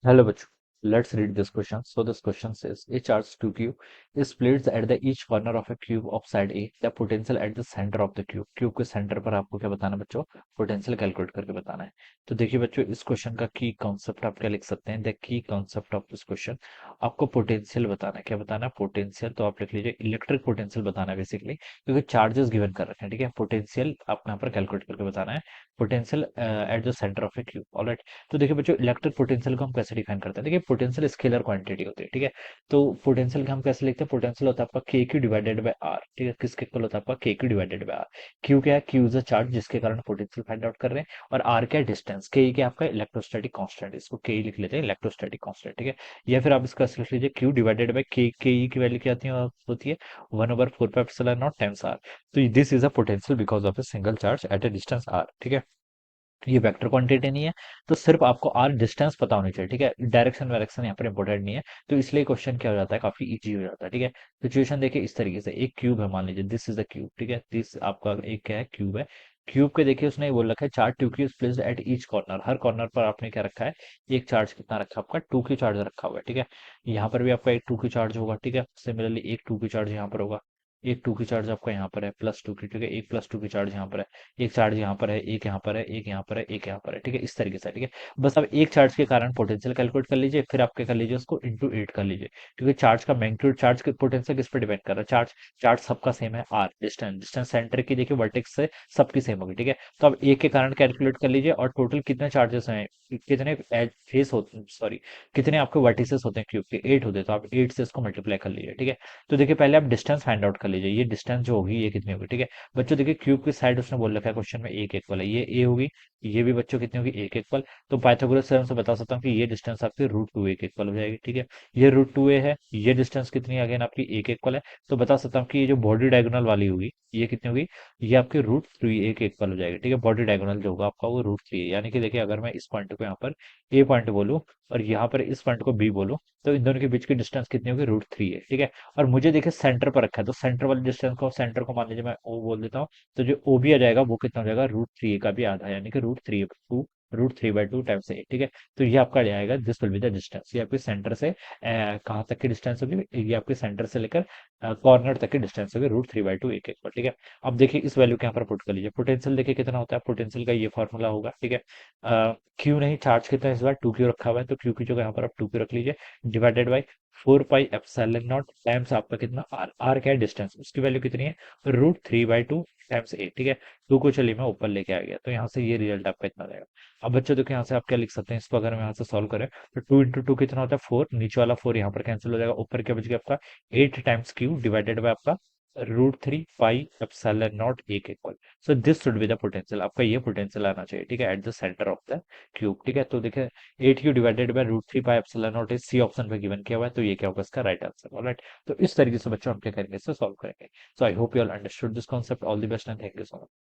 Hello, bachcho. Let's read this question. So this question says a charge 2q is placed at the each corner of a cube of side A. The potential at the center of the cube. Cube के centre पर आपको क्या बताना है बच्चों? Potential calculate करके बताना है। तो देखिए बच्चों, इस क्वेश्चन का की कॉन्सेप्ट आप क्या लिख सकते हैं? The key concept of this question, आपको पोटेंशियल बताना है। क्या बताना है? पोटेंशियल। तो आप लिख लीजिए इलेक्ट्रिक पोटेंशियल बताना है बेसिकली, क्योंकि चार्जेस गिवन कर रखे हैं। ठीक है, पोटेंशियल आपको यहाँ पर कैलकुलेट करके बताना है। Potential at the centre of A cube. Alright. तो देखिए बच्चों, इलेक्ट्रिक पोटेंशियल को हम कैसे डिफाइन करते हैं? देखिए, पोटेंशियल स्केलर क्वांटिटी होती है। ठीक है, तो पोटेंशियल का हम कैसे लिखते हैं? पोटेंशियल होता है आपका K Q divided by are. ठीक है, किसके इक्वल होता है? आपका K Q divided by R. Q क्या है? क्यू इज अ चार्ज जिसके कारण पोटेंशियल फाइंड आउट कर रहे हैं। और आर क्या है? डिस्टेंस। के क्या आपका इलेक्ट्रोस्टैटिक कांस्टेंट, इसको के लिख लेते हैं, इलेक्ट्रोस्टैटिक कांस्टेंट। ठीक है, या फिर आप इसका लिख लीजिए क्यू डिवाइडेड बाय के की वैल्यू क्या होती है 1/4 pi epsilon naught times R. तो this is a potential because of a single charge at a distance R. ठीक है, ये वेक्टर क्वांटिटी नहीं है, तो सिर्फ आपको आर डिस्टेंस पता होनी चाहिए। ठीक है, डायरेक्शन वायरेक्शन यहाँ पर इंपॉर्टेंट नहीं है। तो इसलिए क्वेश्चन क्या हो जाता है? काफी इजी हो जाता है। ठीक है, सिचुएशन देखिए इस तरीके से, एक क्यूब है, मान लीजिए दिस इज द क्यूब। ठीक है, दिस आपका एक क्या है? क्यूब है। क्यूब के देखिए उसने बोल रखा है charge 2q is placed at each corner. Her corner पर आपने क्या रखा है? एक चार्ज कितना रखा है? आपका 2q चार्ज रखा हुआ है। ठीक है, यहाँ पर भी आपका एक 2q चार्ज होगा। ठीक है, सिमिलरली एक 2q चार्ज यहाँ पर होगा। एक 2q चार्ज आपका यहाँ पर है, +2q। ठीक है, एक +2q चार्ज यहाँ पर है। एक चार्ज यहाँ पर है, एक यहाँ पर है, एक यहाँ पर है, एक यहाँ पर है। ठीक है, इस तरीके से। ठीक है, बस अब एक चार्ज के कारण पोटेंशियल कैलकुलेट कर लीजिए, फिर आप क्या कर लीजिए? उसको इंटू 8 कर लीजिए, क्योंकि चार्ज का मैग्नीट्यूड, चार्ज के पोटेंशियल किस पर डिपेंड कर रहा है? चार्ज। चार्ज सबका सेम है, आर डिस्टेंस। डिस्टेंस सेंटर की देखिए वर्टेक्स से सबकी सेम होगी। ठीक है, तो अब एक के कारण कैलकुलेट कर लीजिए, और टोटल कितने चार्जेस हैं, कितने फेस होते, सॉरी, कितने आपके वर्टिसेस होते हैं क्यूब के? 8 होते हैं। तो आप 8 से इसको मल्टीप्लाई कर लीजिए। ठीक है, तो देखिए पहले आप डिस्टेंस फाइंड आउट कर लीजिए, ये डिस्टेंस जो होगी ये कितनी होगी। ठीक है बच्चों, देखिए क्यूब की साइड उसने बोल रखा है क्वेश्चन में एक इक्वल है, ये ए होगी। ये भी बच्चों कितनी होगी? एक इक्वल। तो पाइथागोरस थ्योरम से बता सकता हूँ कि ये डिस्टेंस आपकी √2a के इक्वल हो जाएगी। ठीक है, ये √2a है, ये डिस्टेंस कितनी है? अगेन आपकी एक इक्वल है। तो बता सकता हूँ कि ये जो बॉडी डायगोनल वाली होगी ये कितनी होगी? ये आपकी √3a के इक्वल हो जाएगी। ठीक है, बॉडी डायगोनल जो होगा आपका वो √3a, यानी कि देखिए अगर मैं इस पॉइंट को यहाँ पर ए पॉइंट बोलूँ और यहाँ पर इस पॉइंट को बी बोलूँ, तो इन दोनों के बीच की डिस्टेंस कितनी होगी? √3a। ठीक है, और मुझे देखिए सेंटर पर रखा है, तो सेंटर वाले डिस्टेंस को, सेंटर को मान लीजिए मैं ओ बोल देता हूँ। तो जो ओ बी आ जाएगा वो कितना हो जाएगा? √3a का भी आधा, यानी कि √3/2 टाइम्स ए। ठीक है, तो ये आपका आएगा, this will be the distance. ये आपके सेंटर से कहाँ तक की डिस्टेंस होगी? ये आपके सेंटर से लेकर कॉर्नर तक की डिस्टेंस होगी √3/2 एक एक पर। ठीक है, अब देखिए इस वैल्यू के यहाँ पर पुट कर लीजिए। पोटेंशियल देखिए कितना होता है? पोटेंशियल का ये फॉर्मूला होगा। ठीक है, क्यू नहीं, चार्ज कितना है इस बार? 2q रखा हुआ है, तो क्यू की जगह यहाँ पर आप 2q रख लीजिए, divided by 4 pi epsilon naught times आपका कितना? आर। आर क्या है? डिस्टेंस। उसकी वैल्यू कितनी है? √3/2 टाइम्स ए। ठीक है, 2 को चलिए मैं ऊपर लेके आ गया, तो यहाँ से ये रिजल्ट आपका इतना रहेगा। अब बच्चों देखो यहाँ से आप क्या लिख सकते हैं? इसको अगर हम यहाँ से सॉल्व करें तो 2 × 2 कितना होता है? 4। नीचे वाला 4 यहाँ पर कैंसिल हो जाएगा, ऊपर क्या बच गया आपका? 8 टाइम्स क्यू डिवाइडेड बाय आपका √3 pi epsilon naught A K equal. So this should be the potential. आपका ये पोटेंशियल आना चाहिए। ठीक है, at the centre of the cube. ठीक है, तो देखिए 8q divided by √3 pi epsilon naught is C option पे गिवन किया हुआ है, तो ये क्या होगा? इसका राइट आंसर। ऑलराइट, तो इस तरीके से बच्चों हम क्या करेंगे? इससे सॉल्व करेंगे। So I hope you all understood this concept. All the best and thank you so much.